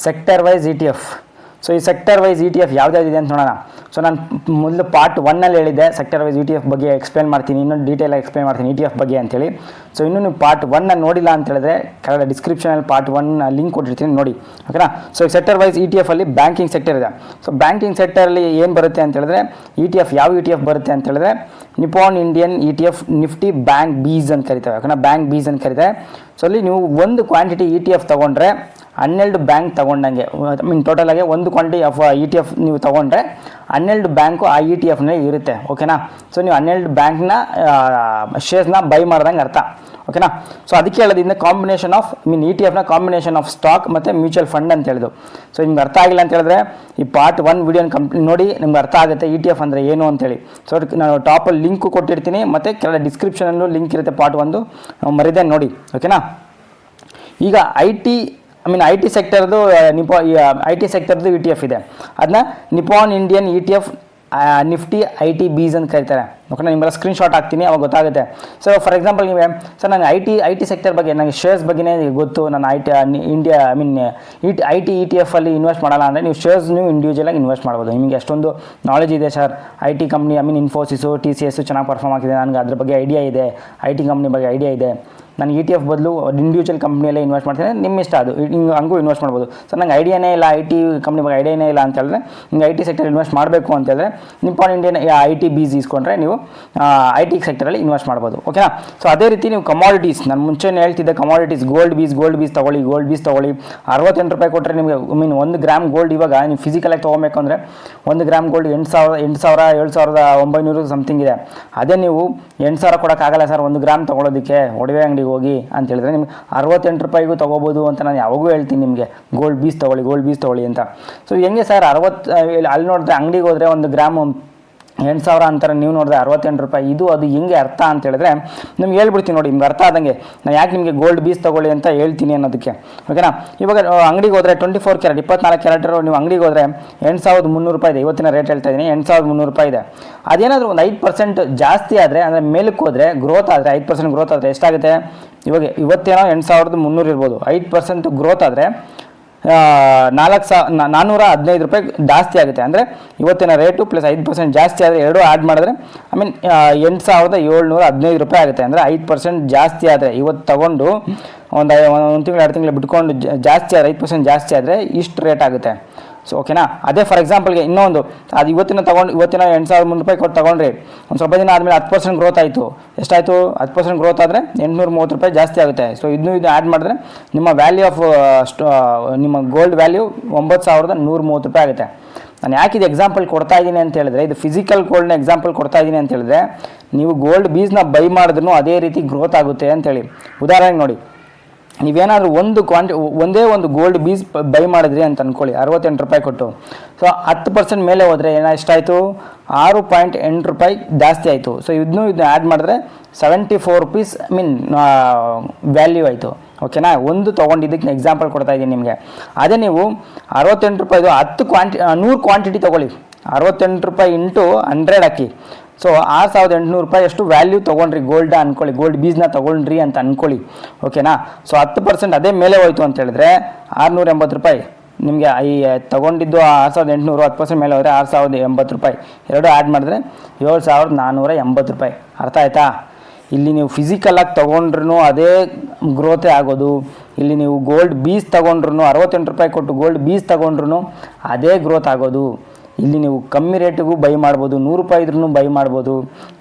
Sector wise E T F. So ಈ sector wise E T F ಯಾವ್ದಾವ್ದಿದೆ ಅಂತ ನೋಡೋಣ. ಸೊ ನಾನು ಮೊದಲು ಪಾರ್ಟ್ 1ನಲ್ಲಿ ಹೇಳಿದ್ದೆ sector wise E T F ಬಗ್ಗೆ ಎಕ್ಸ್ಪ್ಲೇನ್ ಮಾಡ್ತೀನಿ, ಇನ್ನೊಂದು ಡೀಟೇಲಾಗಿ ಎಕ್ಸ್ಪ್ಲೇನ್ ಮಾಡ್ತೀನಿ ಇ ಟಿ ಎಫ್ ಬಗ್ಗೆ ಅಂತೇಳಿ. ಸೊ ಇನ್ನೂ ನೀವು ಪಾರ್ಟ್ 1ನ ನೋಡಿಲ್ಲ ಅಂತ ಹೇಳಿದ್ರೆ ಕೆಳಗಡೆ ಡಿಸ್ಕ್ರಿಪ್ಷನಲ್ಲಿ ಪಾರ್ಟ್ 1 ಲಿಂಕ್ ಕೊಟ್ಟಿರ್ತೀನಿ ನೋಡಿ, ಓಕೆನಾ. So sector wise E T F ಅಲ್ಲಿ ಬ್ಯಾಂಕಿಂಗ್ ಸೆಕ್ಟರ್ ಇದೆ. ಸೊ ಬ್ಯಾಂಕಿಂಗ್ ಸೆಕ್ಟರಲ್ಲಿ ಏನು ಬರುತ್ತೆ ಅಂತ ಹೇಳಿದ್ರೆ ಇ ಟಿ ಎಫ್, ಯಾವ ಇ ಟಿ ಎಫ್ ಬರುತ್ತೆ ಅಂತ ಹೇಳಿದ್ರೆ Nippon Indian E T F Nifty bank BeES ಅಂತ ಕರಿತೇವೆ, ಓಕೆನಾ, ಬ್ಯಾಂಕ್ ಬೀಸ್ ಅಂತ ಕರಿತಾರೆ. ಸೊ ಅಲ್ಲಿ ನೀವು ಒಂದು ಕ್ವಾಂಟಿಟಿ ಇ ಟಿ ಎಫ್ ತೊಗೊಂಡ್ರೆ 12 ಬ್ಯಾಂಕ್ ತೊಗೊಂಡಂಗೆ, ಟೋಟಲಾಗಿ ಒಂದು quantity of E T F ನೀವು ತೊಗೊಂಡ್ರೆ 12 ಬ್ಯಾಂಕು ಆ ಇ ಟಿ ಎಫ್ನಲ್ಲಿ ಇರುತ್ತೆ, ಓಕೆನಾ. ಸೊ ನೀವು 12 ಬ್ಯಾಂಕ್ನ ಶೇರ್ಸ್ನ ಬೈ ಮಾಡ್ದಂಗೆ ಅರ್ಥ, ಓಕೆನಾ. ಸೊ ಅದಕ್ಕೆ ಹೇಳೋದ್ರಿಂದ ಕಾಂಬಿನೇಷನ್ ಆಫ್ ಇ ಟಿ ಎಫ್ನ ಕಾಂಬಿನೇಷನ್ ಆಫ್ ಸ್ಟಾಕ್ ಮತ್ತು ಮ್ಯೂಚುವಲ್ ಫಂಡ್ ಅಂತ ಹೇಳಿದ್ರು. ಸೊ ನಿಮ್ಗೆ ಅರ್ಥ ಆಗಿಲ್ಲ ಅಂತ ಹೇಳಿದ್ರೆ ಈ ಪಾರ್ಟ್ 1 ವಿಡಿಯೋನ ನೋಡಿ ನಿಮ್ಗೆ ಅರ್ಥ ಆಗುತ್ತೆ ಇ ಟಿ ಎಫ್ ಅಂದರೆ ಏನು ಅಂತೇಳಿ. ಸೊ ನಾನು ಟಾಪಲ್ಲಿ ಲಿಂಕು ಕೊಟ್ಟಿರ್ತೀನಿ ಮತ್ತು ಕೆಳಗಡೆ ಡಿಸ್ಕ್ರಿಪ್ಷನಲ್ಲೂ ಲಿಂಕ್ ಇರುತ್ತೆ ಪಾರ್ಟ್ 1 ಮರಿದೆ ನೋಡಿ, ಓಕೆನಾ. ಈಗ ಐ ಟಿ ಸೆಕ್ಟರ್ದು ಐ ಟಿ ಸೆಕ್ಟರ್ದು ಇ ಟಿ ಎಫ್ ಇದೆ, ಅದನ್ನ Nippon Indian E T F Nifty I T BeES ಅಂತ ಕರೀತಾರೆ, ಓಕೆ. ನಿಮ್ಮೆಲ್ಲ ಸ್ಕ್ರೀನ್ಶಾಟ್ ಹಾಕ್ತೀನಿ, ಅವಾಗ ಗೊತ್ತಾಗುತ್ತೆ. ಸೊ ಫಾರ್ ಎಕ್ಸಾಂಪಲ್ ನೀವೇ ಸರ್ ನನಗೆ ಐ ಟಿ ಸೆಕ್ಟರ್ ಬಗ್ಗೆ, ನನಗೆ ಶೇರ್ಸ್ ಬಗ್ಗೆನೇ ಗೊತ್ತು, ನಾನು I T E T F ಅಲ್ಲಿ ಇನ್ವೆಸ್ಟ್ ಮಾಡಲ್ಲ ಅಂದರೆ ನೀವು ಶೇರ್ಸ್ ನೀವು ಇಂಡಿವಿಜುವಲಾಗಿ ಇನ್ವೆಸ್ಟ್ ಮಾಡ್ಬೋದು. ನಿಮಗೆ ಅಷ್ಟೊಂದು ನಾಲೆಜ್ ಇದೆ sir, I T company Infosys T C S ಚೆನ್ನಾಗಿ ಪರ್ಫಾರ್ಮ್ ಆಗ್ತಿದೆ, ನನಗೆ ಅದ್ರ ಬಗ್ಗೆ ಐಡಿಯಾ ಇದೆ, ಐ ಟಿ ಕಂಪ್ನಿ ಬಗ್ಗೆ ಐಡಿಯಾ ಇದೆ, ನಾನು ಇ ಟಿ ಎಫ್ ಬದಲು ಇಂಡಿವಿಜುವಲ್ ಕಂಪ್ನಿಯಲ್ಲೇ ಇನ್ವೆಸ್ಟ್ ಮಾಡ್ತೀನಿ, ನಿಮ್ಮ ಇಷ್ಟ, ಅದು ಹಂಗೂ ಇನ್ವೆಸ್ಟ್ ಮಾಡ್ಬೋದು. ಸರ್ ನಂಗೆ ಐಡಿಯಾನೇ ಇಲ್ಲ, ಐ ಟಿ ಕಂಪ್ನಿ ಬಗ್ಗೆ ಐಡಿಯಾನೇ ಇಲ್ಲ ಅಂತ ಹೇಳಿದ್ರೆ ನಿಮ್ಗೆ ಐ ಟಿ ಸೆಕ್ಟರ್ ಇನ್ವೆಸ್ಟ್ ಮಾಡಬೇಕು ಅಂತ ಹೇಳಿದ್ರೆ ನಿಪಾನ್ ಇಂಡಿಯನ್ ಐ ಟಿ ಬೀಸ್ ಇಸ್ಕೊಂಡ್ರೆ ನೀವು ಐ ಟಿ ಸೆಕ್ಟರಲ್ಲಿ ಇನ್ವೆಸ್ಟ್ ಮಾಡ್ಬೋದು, ಓಕೆನಾ. ಸೊ ಅದೇ ರೀತಿ ನೀವು ಕಮಾಡಿಟೀಸ್, ನಾನು ಮುಂಚೆನೇ ಹೇಳ್ತಿದ್ದೆ ಕಮಾಡಿಟೀಸ್, ಗೋಲ್ಡ್ ಬೀಸ್ ತೊಗೊಳ್ಳಿ 68 ರೂಪಾಯಿ ಕೊಟ್ಟರೆ ನಿಮಗೆ 1 ಗ್ರಾಮ್ ಗೋಲ್ಡ್ ಇವಾಗ ನೀವು ಫಿಸಿಕಲಾಗಿ ತೊಗೊಬೇಕು ಅಂದರೆ 1 ಗ್ರಾಮ್ ಗೋಲ್ಡ್ 7,900 ಸಮಥಿಂಗ್ ಇದೆ. ಅದೇ ನೀವು 8,000 ಕೊಡೋಕ್ಕಾಗಲ್ಲ ಸರ್ 1 ಗ್ರಾಮ್ ತೊಗೊಳೋದಕ್ಕೆ ಒಡವೆ ಅಂಗಡಿಗೆ ಹೋಗಿ ಅಂತ ಹೇಳಿದ್ರೆ ನಿಮ್ಗೆ 68 ರೂಪಾಯಿಗೂ ತೊಗೋಬೋದು ಅಂತ ನಾನು ಯಾವಾಗೂ ಹೇಳ್ತೀನಿ ನಿಮಗೆ, ಗೋಲ್ಡ್ ಬೀಸ್ ತೊಗೊಳ್ಳಿ ಅಂತ. ಸೊ ಹೆಂಗೆ ಸರ್ ಅಲ್ಲಿ ನೋಡಿದ್ರೆ ಅಂಗಡಿಗೆ ಹೋದರೆ 1 ಗ್ರಾಮು 8,000 ಅಂತಾರೆ, ನೀವು ನೋಡಿದ್ರೆ 68 ರೂಪಾಯಿ, ಅದು ಹೆಂಗೆ ಅರ್ಥ ಅಂತ ಹೇಳಿದ್ರೆ ನಿಮ್ಗೆ ಹೇಳ್ಬಿಡ್ತೀನಿ ನೋಡಿ, ನಿಮ್ಗೆ ಅರ್ಥ ಆದಂಗೆ ನಾನು ಯಾಕೆ ನಿಮಗೆ ಗೋಲ್ಡ್ ಬೀಸ್ ತೊಗೊಳ್ಳಿ ಅಂತ ಹೇಳ್ತೀನಿ ಅನ್ನೋದಕ್ಕೆ, ಓಕೆನಾ. ಇವಾಗ ಅಂಗಡಿಗೆ ಹೋದರೆ 24 ಕ್ಯಾರೆಟ್ 24 ಕ್ಯಾರೆಟ್ ನೀವು ಅಂಗಡಿಗೆ ಹೋದರೆ 8,300 ರೂಪಾಯಿ ಇದೆ, ಇವತ್ತಿನ ರೇಟ್ ಹೇಳ್ತಾ ಇದ್ದೀನಿ 8,300 ರೂಪಾಯಿ ಇದೆ. ಅದೇನಾದರೂ ಒಂದು 5% ಜಾಸ್ತಿ ಆದರೆ ಅಂದರೆ ಮೇಲಕ್ಕೆ ಹೋದರೆ ಗ್ರೋತ್ ಆದರೆ 5% ಗ್ರೋತ್ ಆದರೆ ಎಷ್ಟಾಗುತ್ತೆ, ಇವತ್ತೇನೋ 8,300 ಇರ್ಬೋದು, 5% ಗ್ರೋತ್ ಆದರೆ 415 ರೂಪಾಯಿ ಜಾಸ್ತಿ ಆಗುತ್ತೆ. ಅಂದರೆ ಇವತ್ತಿನ ರೇಟು ಪ್ಲಸ್ 5% ಜಾಸ್ತಿ ಆದರೆ ಎರಡೂ ಆ್ಯಡ್ ಮಾಡಿದ್ರೆ 8,715 ರೂಪಾಯಿ ಆಗುತ್ತೆ. ಅಂದರೆ 5% ಜಾಸ್ತಿ ಆದರೆ ಇವತ್ತು ತೊಗೊಂಡು ಒಂದು ತಿಂಗಳು 2 ತಿಂಗಳು ಬಿಟ್ಕೊಂಡು ಜಾಸ್ತಿ ಆದರೆ 5% ಜಾಸ್ತಿ ಆದರೆ ಇಷ್ಟು ರೇಟ್ ಆಗುತ್ತೆ. ಸೊ ಓಕೆನಾ. ಅದೇ ಫಾರ್ ಎಕ್ಸಾಂಪಲ್ಗೆ ಇನ್ನೊಂದು, ಅದು ಇವತ್ತಿನ 8,300 ರೂಪಾಯಿ ಕೊಟ್ಟು ತೊಗೊಂಡ್ರಿ, ಒಂದು ಸ್ವಲ್ಪ ದಿನ ಆದಮೇಲೆ 10% ಗ್ರೋತ್ ಆಯಿತು, ಎಷ್ಟಾಯಿತು 10% ಗ್ರೋತ್ ಆದರೆ 830 ರೂಪಾಯಿ ಜಾಸ್ತಿ ಆಗುತ್ತೆ. ಸೊ ಇದು ಆ್ಯಡ್ ಮಾಡಿದ್ರೆ ನಿಮ್ಮ ವ್ಯಾಲ್ಯೂ ಆಫ್ ನಿಮ್ಮ ಗೋಲ್ಡ್ ವ್ಯಾಲ್ಯೂ 9,130 ರೂಪಾಯಿ ಆಗುತ್ತೆ. ನಾನು ಯಾಕೆ ಇದು ಎಕ್ಸಾಂಪಲ್ ಕೊಡ್ತಾ ಇದ್ದೀನಿ ಅಂತ ಹೇಳಿದ್ರೆ, ಇದು ಫಿಸಿಕಲ್ ಗೋಲ್ಡ್ನ ಎಕ್ಸಾಂಪಲ್ ಕೊಡ್ತಾ ಇದ್ದೀನಿ ಅಂತ ಹೇಳಿದ್ರೆ, ನೀವು ಗೋಲ್ಡ್ ಬೀಸ್ನ ಬೈ ಮಾಡಿದ್ರೂ ಅದೇ ರೀತಿ ಗ್ರೋತ್ ಆಗುತ್ತೆ ಅಂತೇಳಿ. ಉದಾಹರಣೆಗೆ ನೋಡಿ, ನೀವೇನಾದರೂ ಒಂದೇ ಒಂದು ಗೋಲ್ಡ್ ಬೀಸ್ ಬೈ ಮಾಡಿದ್ರಿ ಅಂತ ಅಂದ್ಕೊಳ್ಳಿ 68 ರೂಪಾಯಿ ಕೊಟ್ಟು. ಸೊ 10% ಮೇಲೆ ಹೋದರೆ ಎಷ್ಟಾಯಿತು 6.8 ರೂಪಾಯಿ ಜಾಸ್ತಿ ಆಯಿತು. ಸೊ ಇದನ್ನು ಆ್ಯಡ್ ಮಾಡಿದ್ರೆ 74 ರುಪೀಸ್ ವ್ಯಾಲ್ಯೂ ಆಯಿತು, ಓಕೆನಾ. ಒಂದು ತೊಗೊಂಡಿದ್ದಕ್ಕೆ ಎಕ್ಸಾಂಪಲ್ ಕೊಡ್ತಾ ಇದ್ದೀನಿ ನಿಮಗೆ. ಅದೇ ನೀವು 68 ರೂಪಾಯಿದು 100 ಕ್ವಾಂಟಿಟಿ ತೊಗೊಳ್ಳಿ, 68 ರೂಪಾಯಿ ಇಂಟು 100 ಹಾಕಿ. ಸೊ 6,800 ರೂಪಾಯಿ ಅಷ್ಟು ವ್ಯಾಲ್ಯೂ ತೊಗೊಂಡ್ರಿ ಗೋಲ್ಡ್ ಅಂದ್ಕೊಳ್ಳಿ, ಗೋಲ್ಡ್ ಬೀಸ್ನ ತೊಗೊಂಡ್ರಿ ಅಂತ ಅಂದ್ಕೊಳ್ಳಿ, ಓಕೆನಾ. ಸೊ 10% ಅದೇ ಮೇಲೆ ಹೋಯ್ತು ಅಂತ ಹೇಳಿದ್ರೆ 680 ರೂಪಾಯಿ ನಿಮಗೆ ಈ ತೊಗೊಂಡಿದ್ದು 6,800, 10% ಮೇಲೆ ಹೋದರೆ 6,080 ರೂಪಾಯಿ, ಎರಡು ಆ್ಯಡ್ ಮಾಡಿದ್ರೆ 7,480 ರೂಪಾಯಿ. ಅರ್ಥ ಆಯ್ತಾ? ಇಲ್ಲಿ ನೀವು ಫಿಸಿಕಲಾಗಿ ತೊಗೊಂಡ್ರೂ ಅದೇ ಗ್ರೋತೇ ಆಗೋದು, ಇಲ್ಲಿ ನೀವು ಗೋಲ್ಡ್ ಬೀಸ್ ತೊಗೊಂಡ್ರು 68 ರೂಪಾಯಿ ಕೊಟ್ಟು ಗೋಲ್ಡ್ ಬೀಸ್ ತೊಗೊಂಡ್ರು ಅದೇ ಗ್ರೋತ್ ಆಗೋದು. ಇಲ್ಲಿ ನೀವು ಕಮ್ಮಿ ರೇಟಿಗೂ ಬೈ ಮಾಡ್ಬೋದು, 100 ರೂಪಾಯಿ ಇದ್ರೂ ಬೈ ಮಾಡ್ಬೋದು.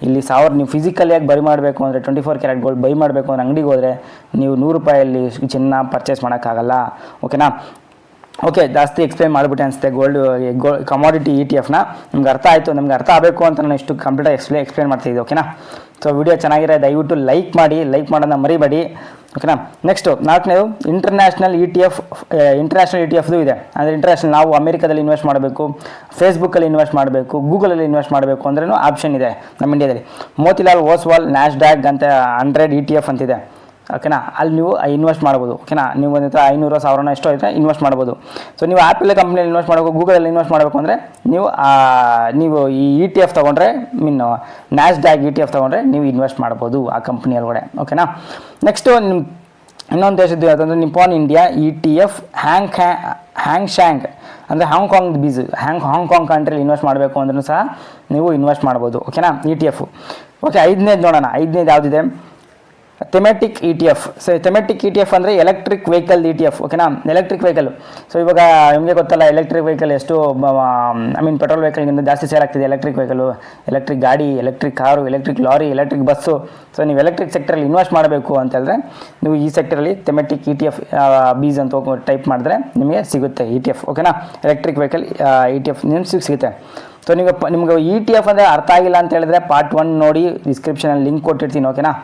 ಇಲ್ಲಿ 1000 ನೀವು ಫಿಸಿಕಲಿಯಾಗಿ ಬೈ ಮಾಡಬೇಕು ಅಂದರೆ 24 ಕ್ಯಾರೆಟ್ ಗೋಲ್ಡ್ ಬೈ ಮಾಡಬೇಕು ಅಂದರೆ ಅಂಗಡಿಗೆ ಹೋದರೆ ನೀವು 100 ರೂಪಾಯಲ್ಲಿ ಚಿನ್ನ ಪರ್ಚೇಸ್ ಮಾಡೋಕ್ಕಾಗಲ್ಲ, ಓಕೆನಾ. ಓಕೆ, ಜಾಸ್ತಿ ಎಕ್ಸ್ಪ್ಲೈನ್ ಮಾಡಿಬಿಟ್ಟೆ ಅನಿಸುತ್ತೆ ಕಮಾಡಿಟಿ ಇ ಟಿ ಎಫ್ನ. ನಿಮ್ಗೆ ಅರ್ಥ ಆಯಿತು, ನಮ್ಗೆ ಅರ್ಥ ಆಗಬೇಕು ಅಂತ ನಾನು ಇಷ್ಟು ಕಂಪ್ಲೀಟಾಗಿ ಎಕ್ಸ್ಪ್ಲೈನ್ ಮಾಡ್ತಿದ್ದೆ, ಓಕೆನಾ. ಸೊ ವಿಡಿಯೋ ಚೆನ್ನಾಗಿರೋ ದಯವಿಟ್ಟು ಲೈಕ್ ಮಾಡೋದನ್ನ ಮರಿಬೇಡಿ, ಓಕೆನಾ. ನೆಕ್ಸ್ಟು 4ನೇದು ಇಂಟರ್ನ್ಯಾಷನಲ್ ಇ ಟಿ ಎಫ್ದು ಇದೆ. ಅಂದರೆ ಇಂಟರ್ನ್ಯಾಷನಲ್ ನಾವು ಅಮೆರಿಕಾದಲ್ಲಿ ಇನ್ವೆಸ್ಟ್ ಮಾಡಬೇಕು, ಫೇಸ್ಬುಕ್ಕಲ್ಲಿ ಇನ್ವೆಸ್ಟ್ ಮಾಡಬೇಕು, ಗೂಗಲಲ್ಲಿ ಇನ್ವೆಸ್ಟ್ ಮಾಡಬೇಕು ಅಂದ್ರೂ ಆಪ್ಷನ್ ಇದೆ ನಮ್ಮ ಇಂಡಿಯಾದಲ್ಲಿ. ಮೋತಿಲಾಲ್ ಓಸ್ವಾಲ್ ನ್ಯಾಸ್ಡ್ಯಾಕ್ ಅಂತ 100 ಇ ಟಿ ಎಫ್ ಅಂತಿದೆ, ಓಕೆನಾ. ಅಲ್ಲಿ ನೀವು ಇನ್ವೆಸ್ಟ್ ಮಾಡ್ಬೋದು, ಓಕೆನಾ. ನೀವು ಒಂದು 500 1000 ಎಷ್ಟೋ ಇದ್ದರೆ ಇನ್ವೆಸ್ಟ್ ಮಾಡ್ಬೋದು. ಸೊ ನೀವು ಆ್ಯಪಲ್ಲೇ ಕಂಪ್ನಿಯಲ್ಲಿ ಇನ್ವೆಸ್ಟ್ ಮಾಡಬೇಕು, ಗೂಗಲಲ್ಲಿ ಇನ್ವೆಸ್ಟ್ ಮಾಡಬೇಕು ಅಂದರೆ ನೀವು ಈ ಇ ಟಿ ಎಫ್ ತೊಗೊಂಡ್ರೆ ನ್ಯಾಸ್ಡ್ಯಾಕ್ ಇ ಟಿ ಎಫ್ ತೊಗೊಂಡ್ರೆ ನೀವು ಇನ್ವೆಸ್ಟ್ ಮಾಡ್ಬೋದು ಆ ಕಂಪ್ನಿ ಒಳಗಡೆ, ಓಕೆನಾ. ನೆಕ್ಸ್ಟು ಇನ್ನೊಂದು ದೇಶದ್ದು ಯಾವುದಂದ್ರೆ ನಿಪಾನ್ ಇಂಡಿಯಾ ETF ಹ್ಯಾಂಗ್ ಶಾಂಗ್ ಅಂದರೆ ಹಾಂಗ್ಕಾಂಗ್ ಬೀಸ್ ಹಾಂಗ್ಕಾಂಗ್ ಕಂಟ್ರಿಲಿ ಇನ್ವೆಸ್ಟ್ ಮಾಡಬೇಕು ಅಂದ್ರೂ ಸಹ ನೀವು ಇನ್ವೆಸ್ಟ್ ಮಾಡ್ಬೋದು. ಓಕೆನಾ, ETF. ಓಕೆ, ಐದನೇದು ನೋಡೋಣ. ಐದನೇದು ಯಾವುದಿದೆ? ಥೆಮೆಟಿಕ್ ETF. ಸೊ ಥೆಮೆಟಿಕ್ ETF ಅಂದರೆ ಎಲೆಕ್ಟ್ರಿಕ್ ವೆಹಿಕಲ್ ETF. ಓಕೆನಾ, ಎಲೆಕ್ಟ್ರಿಕ್ ವೆಹಿಕಲ್. ಸೊ ಇವಾಗ ನಿಮಗೆ ಗೊತ್ತಲ್ಲ ಎಲೆಕ್ಟ್ರಿಕ್ ವೆಹಿಕಲ್ ಎಷ್ಟು ಪೆಟ್ರೋಲ್ ವೆಹಿಕಲ್ಗಿಂತ ಜಾಸ್ತಿ ಸೇಲ್ ಆಗ್ತಿದೆ. ಎಲೆಕ್ಟ್ರಿಕ್ ವೆಹಿಕಲು, ಎಲೆಕ್ಟ್ರಿಕ್ ಗಾಡಿ, electric car, electric lorry, electric bus. So ನೀವು ಎಲೆಕ್ಟ್ರಿಕ್ ಸೆಕ್ಟರಲ್ಲಿ ಇನ್ವೆಸ್ಟ್ ಮಾಡಬೇಕು ಅಂತಂದರೆ ನೀವು ಈ ಸೆಕ್ಟರಲ್ಲಿ ಥೆಮೆಟಿಕ್ ETF ಬೀಸ್ ಅಂತ ಟೈಪ್ ಮಾಡಿದ್ರೆ ನಿಮಗೆ ಸಿಗುತ್ತೆ ETF. ಓಕೆನಾ, ಎಲೆಕ್ಟ್ರಿಕ್ ವೆಹಿಕಲ್ ETF ನಿಮ್ಗೆ ಸಿಗುತ್ತೆ. ಸೊ ನಿಮ್ಗೆ ETF ಅಂದರೆ ಅರ್ಥ ಆಗಿಲ್ಲ ಅಂತ ಹೇಳಿದ್ರೆ ಪಾರ್ಟ್ 1 ನೋಡಿ, ಡಿಸ್ಕ್ರಿಪ್ಷನಲ್ಲಿ ಲಿಂಕ್ ಕೊಟ್ಟಿರ್ತೀನಿ. ಓಕೆನಾ.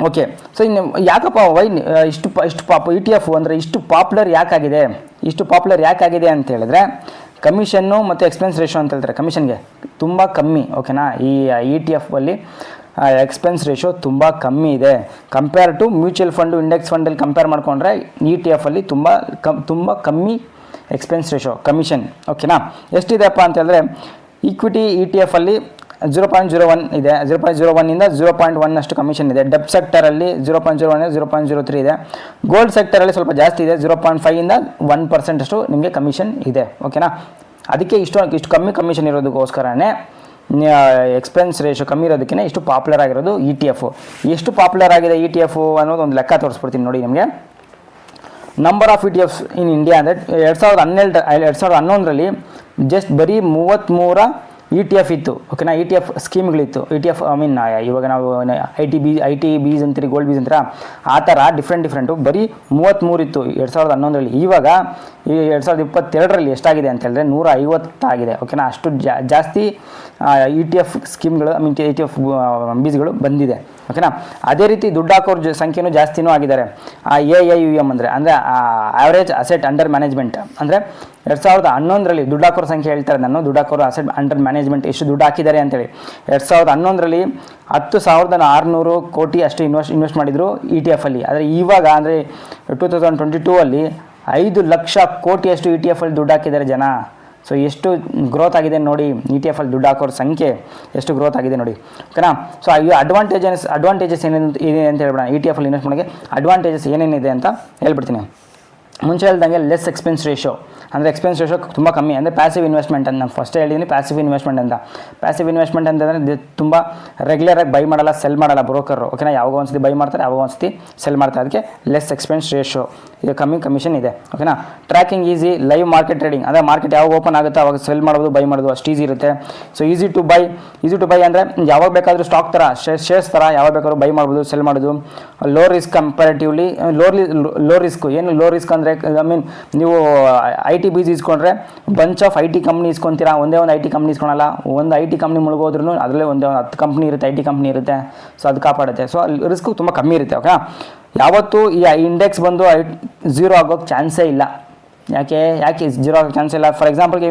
ಓಕೆ, ಸೊ ಇನ್ನು ಯಾಕಪ್ಪ ಇಷ್ಟು ETF ಅಂದರೆ ಇಷ್ಟು ಪಾಪ್ಯುಲರ್ ಯಾಕಾಗಿದೆ ಅಂತ ಹೇಳಿದ್ರೆ ಕಮಿಷನ್ನು ಮತ್ತು ಎಕ್ಸ್ಪೆನ್ಸ್ ರೇಷೋ ಅಂತ ಹೇಳ್ತಾರೆ. ಕಮಿಷನ್ಗೆ ತುಂಬ ಕಮ್ಮಿ. ಓಕೆನಾ, ಈ ETF ಅಲ್ಲಿ ಎಕ್ಸ್ಪೆನ್ಸ್ ರೇಷೋ ತುಂಬ ಕಮ್ಮಿ ಇದೆ compare to mutual fund, index ಫಂಡಲ್ಲಿ ಕಂಪೇರ್ ಮಾಡಿಕೊಂಡ್ರೆ ETF ಅಲ್ಲಿ ತುಂಬ ಕಮ್ಮಿ ಎಕ್ಸ್ಪೆನ್ಸ್ ರೇಷೋ, ಕಮಿಷನ್. ಓಕೆನಾ, ಎಷ್ಟಿದೆಪ್ಪ ಅಂತ ಹೇಳಿದ್ರೆ ಈಕ್ವಿಟಿ ETF ಅಲ್ಲಿ 0.01 ಇದೆ. 0.01 ಇಂದ 0.1 ಅಷ್ಟು ಕಮಿಷನ್ ಇದೆ. ಡೆಪ್ ಸೆಕ್ಟರಲ್ಲಿ 0.01 0.03 ಇದೆ. ಗೋಲ್ಡ್ ಸೆಕ್ಟರಲ್ಲಿ ಸ್ವಲ್ಪ ಜಾಸ್ತಿ ಇದೆ. 0.5 ಇಂದ 1% ಅಷ್ಟು ನಿಮಗೆ ಕಮಿಷನ್ ಇದೆ. ಓಕೆನಾ, ಅದಕ್ಕೆ ಇಷ್ಟು ಕಮ್ಮಿ ಕಮಿಷನ್ ಇರೋದಕ್ಕೋಸ್ಕರನೇ ಎಕ್ಸ್ಪೆನ್ಸ್ ರೇಷೋ ಕಮ್ಮಿ ಇರೋದಕ್ಕೆ ಇಷ್ಟು ಪಾಪ್ಯುಲರ್ ಆಗಿರೋದು ETF. ಎಷ್ಟು ಪಾಪ್ಯುಲರ್ ಆಗಿದೆ ETF ಅನ್ನೋದು ಒಂದು ಲೆಕ್ಕ ತೋರಿಸ್ಬಿಡ್ತೀನಿ ನೋಡಿ ನಿಮಗೆ. Number of ETFs in India ಅಂದರೆ 2011ರಲ್ಲಿ ಜಸ್ಟ್ ಬರೀ 33 ETF ಇತ್ತು. ಓಕೆನಾ, ETF ಸ್ಕೀಮ್ಗಳಿತ್ತು. ETF ಇವಾಗ ನಾವು ಐ ಟಿ ಬೀಸ್ ಅಂತೀರಿ, ಗೋಲ್ಡ್ ಬೀಸ್ ಅಂತೀರಾ, ಆ ಥರ ಡಿಫ್ರೆಂಟು ಬರೀ 33 ಇತ್ತು 2011ರಲ್ಲಿ. ಇವಾಗ ಈ 2022ರಲ್ಲಿ ಎಷ್ಟಾಗಿದೆ ಅಂತ ಹೇಳಿದ್ರೆ 150 ಆಗಿದೆ. ಓಕೆನಾ, ಅಷ್ಟು ಜಾಸ್ತಿ ETF ಸ್ಕೀಮ್ಗಳು ETF ಬೀಸ್ಗಳು ಬಂದಿದೆ. ಓಕೆನಾ, ಅದೇ ರೀತಿ ದುಡ್ಡು ಹಾಕೋರ ಸಂಖ್ಯೆನೂ ಜಾಸ್ತಿನೂ ಆಗಿದ್ದಾರೆ. AUM ಅಂದರೆ ಆ್ಯಾವ್ರೇಜ್ ಅಸೆಟ್ ಅಂಡರ್ ಮ್ಯಾನೇಜ್ಮೆಂಟ್ ಅಂದರೆ 2011ರಲ್ಲಿ ದುಡ್ಡು ಹಾಕೋರ ಸಂಖ್ಯೆ ಹೇಳ್ತಾರೆ ನಾನು. ದುಡ್ಡು ಹಾಕೋರು ಅಸೆಟ್ ಅಂಡರ್ ಮ್ಯಾನೇಜ್ಮೆಂಟ್ ಎಷ್ಟು ದುಡ್ಡು ಹಾಕಿದ್ದಾರೆ ಅಂತೇಳಿ 2011ರಲ್ಲಿ 10,600 ಕೋಟಿ ಅಷ್ಟು ಇನ್ವೆಸ್ಟ್ ಮಾಡಿದರು ETF ಅಲ್ಲಿ. ಆದರೆ ಇವಾಗ ಅಂದರೆ 2022 ಅಲ್ಲಿ 5 ಲಕ್ಷ ಕೋಟಿಯಷ್ಟು ETF ಅಲ್ಲಿ ದುಡ್ಡು ಹಾಕಿದ್ದಾರೆ ಜನ. ಸೊ ಎಷ್ಟು ಗ್ರೋತ್ ಆಗಿದೆ ನೋಡಿ, ETF ಅಲ್ಲಿ ದುಡ್ಡು ಹಾಕೋರ ಸಂಖ್ಯೆ ಎಷ್ಟು ಗ್ರೋತ್ ಆಗಿದೆ ನೋಡಿ. ಓಕೆನಾ, ಸೊ ಈ ಅಡ್ವಾಂಟೇಜಸ್ ಏನಿದೆ ಅಂತ ಹೇಳ್ಬಿಡೋಣ. ETF ಅಲ್ಲಿ ಇನ್ವೆಸ್ಟ್ ಮಾಡೋಕ್ಕೆ ಅಡ್ವಾಂಟೇಜಸ್ ಏನೇನಿದೆ ಅಂತ ಹೇಳ್ಬಿಡ್ತೀನಿ. ಮುಂಚೆ ಹೇಳ್ದಂಗೆ ಲೆಸ್ ಎಕ್ಸ್ಪೆನ್ಸ್ ರೇಷೋ ಅಂದರೆ ಎಕ್ಸ್ಪೆನ್ಸ್ ರೇಷೋ ತುಂಬ ಕಮ್ಮಿ. ಅಂದರೆ ಪ್ಯಾಸಿವ್ ಇನ್ವೆಸ್ಟ್ಮೆಂಟ್ ಅಂತ ನಾನು ಫಸ್ಟೇ ಹೇಳಿದ್ದೀನಿ. ಪ್ಯಾಸಿವ್ ಇನ್ವೆಸ್ಟ್ಮೆಂಟ್ ಅಂತಂದರೆ ತುಂಬ ರೆಗ್ಯುಲರಾಗಿ ಬೈ ಮಾಡಲ್ಲ, ಸೆಲ್ ಮಾಡಲ್ಲ ಬ್ರೋಕರು. ಓಕೆನಾ, ಯಾವಾಗ ಒಂದ್ಸತಿ ಬೈ ಮಾಡ್ತಾರೆ, ಯಾವಾಗ ಒಂದ್ಸತಿ ಸೆಲ್ ಮಾಡ್ತಾರೆ. ಅದಕ್ಕೆ ಲೆಸ್ ಎಕ್ಸ್ಪೆನ್ಸ್ ರೇಷೋ, ಇದು ಕಮ್ಮಿ ಕಮಿಷನ್ ಇದೆ. ಓಕೆನಾ, tracking easy, live market trading ಅಂದರೆ ಮಾರ್ಕೆಟ್ ಯಾವಾಗ ಓಪನ್ ಆಗುತ್ತೆ ಅವಾಗ ಸೆಲ್ ಮಾಡ್ಬೋದು, ಬೈ ಮಾಡ್ಬೋದು, ಅಷ್ಟು ಈಸಿ ಇರುತ್ತೆ. ಸೊ ಈಸಿ ಟು ಬೈ ಅಂದರೆ ಯಾವಾಗ ಬೇಕಾದರೂ ಸ್ಟಾಕ್ ಥರ ಶೇರ್ಸ್ ಥರ ಯಾವಾಗ ಬೇಕಾದ್ರೂ ಬೈ ಮಾಡ್ಬೋದು, ಸೆಲ್ ಮಾಡೋದು. Low risk comparatively low risk. ಏನು ಲೋ ರಿಸ್ಕ್ ಅಂದರೆ ನೀವು IT ಬೀಸ್ ಇಸ್ಕೊಂಡ್ರೆ ಬಂಚ್ ಆಫ್ IT ಕಂಪ್ನಿ ಇಸ್ಕೊತೀರಾ, ಒಂದೇ ಒಂದು IT ಕಂಪ್ನಿ ಇಸ್ಕೊಳಲ್ಲ. ಒಂದು IT ಕಂಪ್ನಿ ಮುಳುಗೋದ್ರೂ ಅದರಲ್ಲೇ ಒಂದು 10 ಕಂಪ್ನಿ ಇರುತ್ತೆ, IT ಕಂಪ್ನಿ ಇರುತ್ತೆ. ಸೊ ಅದು ಕಾಪಾಡುತ್ತೆ. ಸೊ ರಿಸ್ಕ್ ತುಂಬ ಕಮ್ಮಿ ಇರುತ್ತೆ. ಓಕೆ, ಯಾವತ್ತೂ ಈ ಇಂಡೆಕ್ಸ್ ಬಂದು 0 ಆಗೋಕ್ಕೆ ಚಾನ್ಸೇ ಇಲ್ಲ. ಯಾಕೆ 0 ಆಗೋಕ್ಕೆ ಚಾನ್ಸ್ ಇಲ್ಲ? ಫಾರ್ ಎಕ್ಸಾಂಪಲ್ಗೆ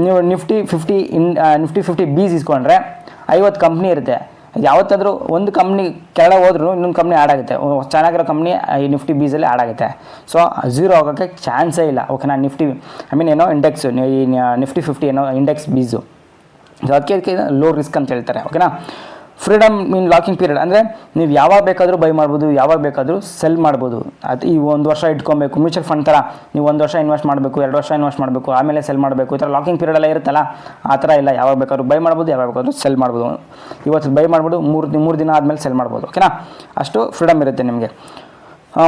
ನೀವು ನಿಫ್ಟಿ 50 ಬೀಸ್ ಇಸ್ಕೊಂಡ್ರೆ 50 ಕಂಪ್ನಿ ಇರುತ್ತೆ. ಯಾವತ್ತಾದರೂ ಒಂದು ಕಂಪ್ನಿ ಕೆಳಗೆ ಹೋದ್ರೂ ಇನ್ನೊಂದು ಕಂಪ್ನಿ ಆ್ಯಡ್ ಆಗುತ್ತೆ. ಚೆನ್ನಾಗಿರೋ ಕಂಪ್ನಿ ಈ ನಿಫ್ಟಿ ಬೀಸಲ್ಲಿ ಆ್ಯಡ್ ಆಗುತ್ತೆ. ಸೊ 0 ಆಗೋಕ್ಕೆ ಚಾನ್ಸೇ ಇಲ್ಲ. ಓಕೆನಾ, ನಿಫ್ಟಿ ಏನೋ ಇಂಡೆಕ್ಸು, ಈ ನಿಫ್ಟಿ 50 ಏನೋ ಇಂಡೆಕ್ಸ್ ಬೀಸು. ಸೊ ಅದಕ್ಕೆ ಲೋ ರಿಸ್ಕ್ ಅಂತ ಹೇಳ್ತಾರೆ. ಓಕೆನಾ, ಫ್ರೀಡಮ್ ಇನ್ ಲಾಕಿಂಗ್ ಪೀರಿಯಡ್ ಅಂದರೆ ನೀವು ಯಾವಾಗ ಬೇಕಾದರೂ ಬೈ ಮಾಡ್ಬೋದು, ಯಾವಾಗ ಬೇಕಾದರೂ ಸೆಲ್ ಮಾಡ್ಬೋದು. ಅದು ಈ 1 ವರ್ಷ ಇಟ್ಕೊಬೇಕು. ಮ್ಯೂಚುವಲ್ ಫಂಡ್ ಥರ ನೀವು 1 ವರ್ಷ ಇನ್ವೆಸ್ಟ್ ಮಾಡಬೇಕು, 2 ವರ್ಷ ಇನ್ವೆಸ್ಟ್ ಮಾಡಬೇಕು, ಆಮೇಲೆ ಸೆಲ್ ಮಾಡಬೇಕು. ಈ ಥರ ಲಾಕಿಂಗ್ ಪೀರಿಯಡ್ ಎಲ್ಲ ಇರುತ್ತಲ್ಲ, ಆ ಥರ ಇಲ್ಲ. ಯಾವಾಗ ಬೇಕಾದ್ರೂ ಬೈ ಮಾಡ್ಬೋದು, ಯಾವಾಗ ಬೇಕಾದ್ರೂ ಸೆಲ್ ಮಾಡ್ಬೋದು. ಇವತ್ತು ಬೈ ಮಾಡ್ಬೋದು, 3 ದಿನ ಆದಮೇಲೆ ಸೆಲ್ ಮಾಡ್ಬೋದು. ಓಕೆನಾ, ಅಷ್ಟು ಫ್ರೀಡಮ್ ಇರುತ್ತೆ ನಿಮಗೆ.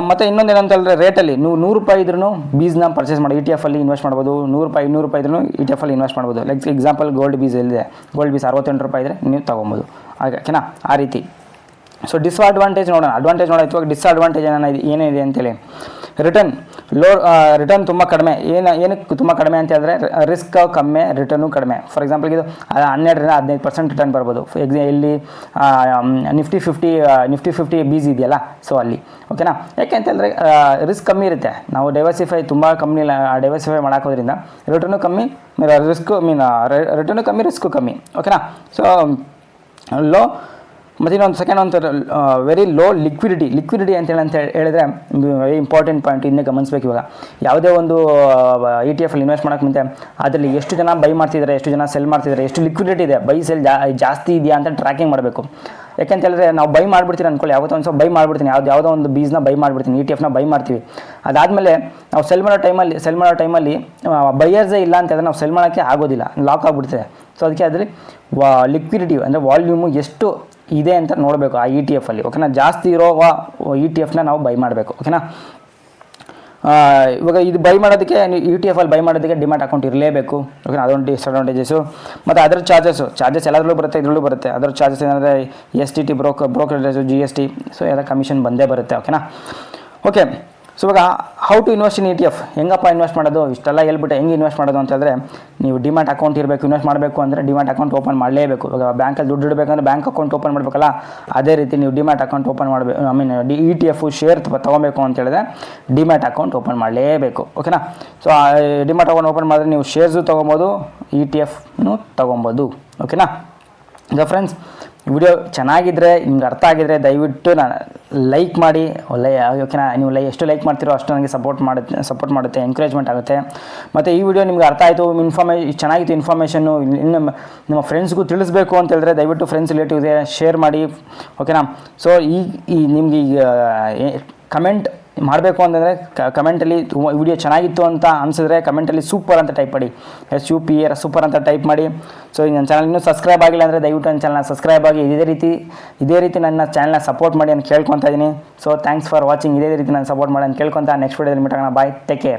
ಮತ್ತು ಇನ್ನೊಂದು ಏನಂತ ಹೇಳಿದ್ರೆ ರೇಟಲ್ಲಿ ನೀವು 100 ರೂಪಾಯಿ ಇದ್ರೂ ಬೀಸ್ನ ಪರ್ಚೇಸ್ ಮಾಡಿ ETF ಅಲ್ಲಿ ಇನ್ವೆಸ್ಟ್ ಮಾಡ್ಬೋದು. 100 ರೂಪಾಯಿ ಇದ್ರೂ ETF ಅಲ್ಲಿ ಇನ್ವೆಸ್ಟ್ ಮಾಡ್ಬೋದು. ಲೈಕ್ ಎಕ್ಸಾಂಪಲ್ ಗೋಲ್ಡ್ ಬೀಸ್ ಇಲ್ಲಿದೆ, ಗೋಲ್ಡ್ ಬೀಸ್ 68 ರೂಪಾಯಿ ಇದ್ದರೆ ನೀವು ತೊಗೊಬೋದು. ಹಾಗೆ ಓಕೆನಾ, ಆ ರೀತಿ. ಸೊ ಡಿಸ್ಅಡ್ವಾಂಟೇಜ್ ನೋಡೋಣ. ಅಡ್ವಾಂಟೇಜ್ ನೋಡೋದು ಇವಾಗ ಡಿಸ್ಅಡ್ವಾಂಟೇಜ್ ಏನಿದೆ ಅಂತೇಳಿ. ರಿಟರ್ನ್ ತುಂಬ ಕಡಿಮೆ. ಏನಕ್ಕೆ ತುಂಬ ಕಡಿಮೆ ಅಂತ ಹೇಳಿದ್ರೆ ರಿಸ್ಕ್ ಕಮ್ಮಿ, ರಿಟರ್ನು ಕಡಿಮೆ. ಫಾರ್ ಎಕ್ಸಾಂಪಲ್ಗೆ ಇದು 12-15% ರಿಟರ್ನ್ ಬರ್ಬೋದು. ಇಲ್ಲಿ ನಿಫ್ಟಿ 50 ಬೀಸ್ ಇದೆಯಲ್ಲ, ಸೊ ಅಲ್ಲಿ. ಓಕೆನಾ, ಯಾಕೆ ಅಂತ ಹೇಳಿದ್ರೆ ರಿಸ್ಕ್ ಕಮ್ಮಿ ಇರುತ್ತೆ. ನಾವು ತುಂಬ ಕಂಪ್ನಿ ಡೈವರ್ಸಿಫೈ ಮಾಡೋದ್ರಿಂದ ರಿಟರ್ನು ಕಮ್ಮಿ, ರಿಟರ್ನು ಕಮ್ಮಿ, ರಿಸ್ಕು ಕಮ್ಮಿ. ಓಕೆನಾ, ಸೊ ಮತ್ತು ಇನ್ನೊಂದು ಸೆಕೆಂಡ್ ಒಂದು ವೆರಿ ಲೋ ಲಿಕ್ವಿಡಿಟಿ ಅಂತ ಹೇಳಿದ್ರೆ ವೆರಿ ಇಂಪಾರ್ಟೆಂಟ್ ಪಾಯಿಂಟ್ ಇನ್ನೇ ಗಮನಿಸಬೇಕು. ಇವಾಗ ಯಾವುದೇ ಒಂದು ETF ಅಲ್ಲಿ ಇನ್ವೆಸ್ಟ್ ಮಾಡೋಕ್ಕೆ ಮುಂಚೆ ಅದರಲ್ಲಿ ಎಷ್ಟು ಜನ ಬೈ ಮಾಡ್ತಿದ್ದಾರೆ, ಎಷ್ಟು ಜನ ಸೆಲ್ ಮಾಡ್ತಿದ್ದಾರೆ, ಎಷ್ಟು ಲಿಕ್ವಿಡಿಟಿ ಇದೆ, ಬೈ ಸೆಲ್ ಜಾಸ್ತಿ ಇದೆಯಾ ಅಂತ ಟ್ರ್ಯಾಕಿಂಗ್ ಮಾಡಬೇಕು. ಯಾಕೆಂತ ಹೇಳಿದ್ರೆ ನಾವು ಬೈ ಮಾಡಿಬಿಡ್ತೀವಿ ಅಂದ್ಕೊಳ್ಳಿ, ಯಾವತ್ತೋ ಒಂದು ಬೈ ಮಾಡಿಬಿಡ್ತೀನಿ, ಯಾವುದೋ ಒಂದು ಬೀಸ್ನ ಬೈ ಮಾಡಿಬಿಡ್ತೀನಿ, ETF ನ ಬೈ ಮಾಡ್ತೀವಿ. ಅದಾದಮೇಲೆ ನಾವು ಸೆಲ್ ಮಾಡೋ ಟೈಮಲ್ಲಿ ಬೈಯರ್ಸೇ ಇಲ್ಲ ಅಂತ ಹೇಳಿದ್ರೆ ನಾವು ಸೆಲ್ ಮಾಡೋಕ್ಕೆ ಆಗೋದಿಲ್ಲ, ಲಾಕ್ ಆಗಿಬಿಡ್ತದೆ. ಸೊ ಅದಕ್ಕೆ ಅದರಲ್ಲಿ ಲಿಕ್ವಿಡಿಟಿ ಅಂದರೆ ವಾಲ್ಯೂಮು ಎಷ್ಟು ಇದೆ ಅಂತ ನೋಡಬೇಕು ಆ ETF ಅಲ್ಲಿ, ಓಕೆನಾ. ಜಾಸ್ತಿ ಇರೋ ETF ನ ನಾವು ಬೈ ಮಾಡಬೇಕು, ಓಕೆನಾ. ಇವಾಗ ಇದು ಬೈ ಮಾಡೋದಕ್ಕೆ ETF ಅಲ್ಲಿ ಬೈ ಮಾಡೋದಕ್ಕೆ ಡಿಮ್ಯಾಟ್ ಅಕೌಂಟ್ ಇರಲೇಬೇಕು, ಓಕೆನಾ. ಅದೊಂದು ಡಿಸ್ಅಡ್ವಾಂಟೇಜಸ್ಸು. ಮತ್ತು ಅದರ ಚಾರ್ಜಸ್ ಎಲ್ಲದರಲ್ಲೂ ಬರುತ್ತೆ, ಇದರಲ್ಲೂ ಬರುತ್ತೆ. ಅದರ ಚಾರ್ಜಸ್ ಏನಂದರೆ STT ಬ್ರೋಕರೇಜು GST, ಸೊ ಎಲ್ಲ ಕಮಿಷನ್ ಬಂದೇ ಬರುತ್ತೆ, ಓಕೆನಾ. ಓಕೆ, ಸೊ ಇವಾಗ how to invest in ETF, ಹೆಂಗಪ್ಪ ಇನ್ವೆಸ್ಟ್ ಮಾಡೋದು, ಇಷ್ಟೆಲ್ಲ ಹೇಳ್ಬಿಟ್ಟು ಹೆಂಗೆ ಇನ್ವೆಸ್ಟ್ ಮಾಡೋದು ಅಂತ ಹೇಳಿದ್ರೆ, ನೀವು ಡಿಮ್ಯಾಟ್ ಅಕೌಂಟ್ ಇರಬೇಕು. ಇನ್ವೆಸ್ಟ್ ಮಾಡಬೇಕು ಅಂದರೆ ಡಿಮ್ಯಾಟ್ ಅಕೌಂಟ್ ಓಪನ್ ಮಾಡಲೇಬೇಕು. ಇವಾಗ ಬ್ಯಾಂಕಲ್ಲಿ ದುಡ್ಡು ಇಡಬೇಕಂದ್ರೆ ಬ್ಯಾಂಕ್ ಅಕೌಂಟ್ ಓಪನ್ ಮಾಡಬೇಕಲ್ಲ, ಅದೇ ರೀತಿ ನೀವು ಡಿಮ್ಯಾಟ್ ಅಕೌಂಟ್ ಓಪನ್ ಮಾಡಬೇಕು. ETF ಶೇರ್ ತೊಗೋಬೇಕು ಅಂತ ಹೇಳಿದ್ರೆ ಡಿಮ್ಯಾಟ್ ಅಕೌಂಟ್ ಓಪನ್ ಮಾಡಲೇಬೇಕು, ಓಕೆನಾ. ಸೊ ಡಿಮ್ಯಾಟ್ ಅಕೌಂಟ್ ಓಪನ್ ಮಾಡಿದ್ರೆ ನೀವು ಶೇರ್ಸು ತೊಗೊಬೋದು, ETF ತೊಗೊಬೋದು, ಓಕೆನಾ. ಈಗ ಫ್ರೆಂಡ್ಸ್, ವಿಡಿಯೋ ಚೆನ್ನಾಗಿದ್ದರೆ, ನಿಮ್ಗೆ ಅರ್ಥ ಆಗಿದ್ದರೆ ದಯವಿಟ್ಟು ಲೈಕ್ ಮಾಡಿ, ಓಕೆನಾ. ನೀವು ಎಷ್ಟು ಲೈಕ್ ಮಾಡ್ತೀರೋ ಅಷ್ಟು ನನಗೆ ಸಪೋರ್ಟ್ ಮಾಡುತ್ತೆ, ಎಂಕರೇಜ್ಮೆಂಟ್ ಆಗುತ್ತೆ. ಮತ್ತು ಈ ವಿಡಿಯೋ ನಿಮ್ಗೆ ಅರ್ಥ ಆಯಿತು, ಚೆನ್ನಾಗಿತ್ತು ಇನ್ಫಾರ್ಮೇಷನ್ನು, ನಿಮ್ಮ ಫ್ರೆಂಡ್ಸ್ಗೂ ತಿಳಿಸ್ಬೇಕು ಅಂತ ಹೇಳಿದ್ರೆ ದಯವಿಟ್ಟು ಫ್ರೆಂಡ್ಸ್ ರಿಲೇಟಿವ್ಸ್ಗೆ ಶೇರ್ ಮಾಡಿ, ಓಕೆನಾ. ಸೊ ಈ ನಿಮ್ಗೆ ಈಗ ಕಮೆಂಟ್ ಮಾಡಬೇಕು ಅಂತಂದರೆ ಕಮೆಂಟಲ್ಲಿ ವಿಡಿಯೋ ಚೆನ್ನಾಗಿತ್ತು ಅಂತ ಅನಿಸಿದ್ರೆ ಕಮೆಂಟಲ್ಲಿ ಸೂಪರ್ ಅಂತ ಟೈಪ್ ಮಾಡಿ, SUPR ಸೂಪರ್ ಅಂತ ಟೈಪ್ ಮಾಡಿ. ಸೊ ನನ್ನ ಚಾನಲ್ ಇನ್ನೂ ಸಬ್ಸ್ಕ್ರೈಬ್ ಆಗಿಲ್ಲ ಅಂದರೆ ದಯವಿಟ್ಟು ನನ್ನ ಚಾನಲ್ನ ಸಬ್ಸ್ಕ್ರೈಬ್ ಆಗಿ ಇದೇ ರೀತಿ ನನ್ನ ಚಾನಲ್ನ ಸಪೋರ್ಟ್ ಮಾಡಿ ಅಂತ ಕೇಳ್ಕೊತಾ ಇದ್ದೀನಿ. So thanks for watching. ಇದೇ ರೀತಿ ನಾನು ಸಪೋರ್ಟ್ ಮಾಡಿ ಅಂತ ಕೇಳ್ಕೊತಾ ನೆಕ್ಸ್ಟ್ ವಿಡಿಯೋದಲ್ಲಿ ಮೀಟ್ ಆಗೋಣ. ಬಾಯ್, ಟೇಕ್ ಕೇರ್.